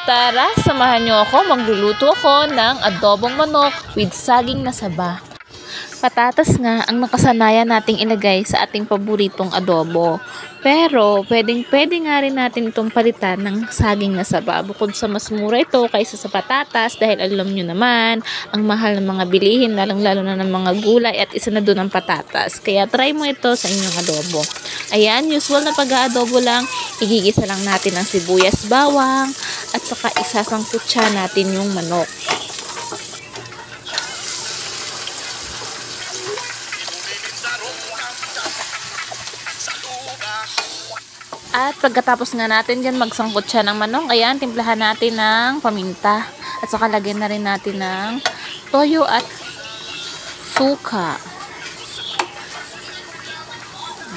Tara, samahan niyo ako, magluluto ako ng adobong manok with saging na saba. Patatas nga ang nakasanayan nating ilagay sa ating paboritong adobo. Pero, pwede nga rin natin itong palitan ng saging na saba. Bukod sa mas mura ito kaysa sa patatas dahil alam nyo naman, ang mahal ng mga bilihin, lalong-lalo na ng mga gulay at isa na doon ang patatas. Kaya try mo ito sa inyong adobo. Ayan, usual na pag-aadobo lang, igigisa lang natin ang sibuyas, bawang, at saka isasangkutsa natin yung manok. At pagkatapos nga natin dyan magsangkot siya ng manok, ayan, timplahan natin ng paminta. At saka lagyan na rin natin ng toyo at suka.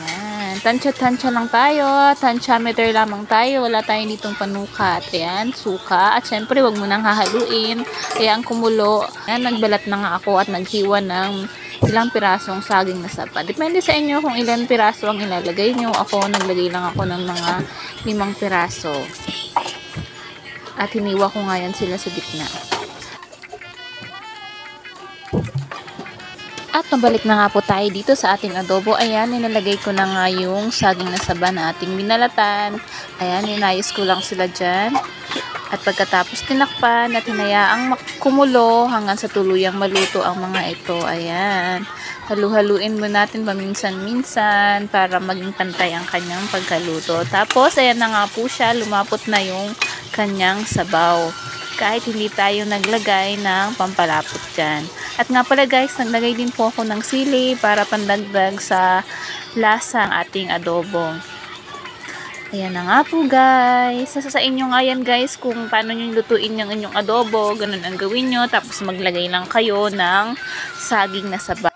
Ayan, tansya-tansya lang tayo. Tansyameter lamang tayo. Wala tayong ditong panukat. Ayan, suka. At syempre, wag mo nang hahaluin. Kaya ang kumulo. Ayan, nagbalat na nga ako at naghiwa ng ilang pirasong saging na saba. Depende sa inyo kung ilan piraso ang ilalagay nyo. Ako, naglagay lang ako ng mga 5 piraso. At hiniwa ko nga yan sila sa gitna. At mabalik na nga po tayo dito sa ating adobo. Ayan, nilalagay ko na nga yung saging na saba na ating binalatan. Ayan, inayos ko lang sila dyan. At pagkatapos tinakpan at hinayaang kumulo hanggang sa tuluyang maluto ang mga ito. Ayan. Halu-haluin mo natin paminsan-minsan para maging pantay ang kanyang pagkaluto. Tapos, ayan na nga po siya. Lumapot na yung kanyang sabaw. Kahit hindi tayo naglagay ng pampalapot dyan. At nga pala guys, naglagay din po ako ng sili para pandagdag sa lasa ang ating adobo. Ayan na nga po guys. Sa inyo nga yan guys kung paano nyo lutuin yung inyong adobo. Ganun ang gawin nyo. Tapos maglagay lang kayo ng saging na saba.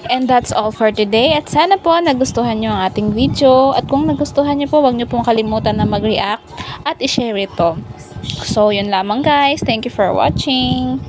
And that's all for today. At sana po nagustuhan nyo ang ating video. At kung nagustuhan nyo po, huwag nyo pong kalimutan na mag-react at i-share ito. So yun lamang guys. Thank you for watching.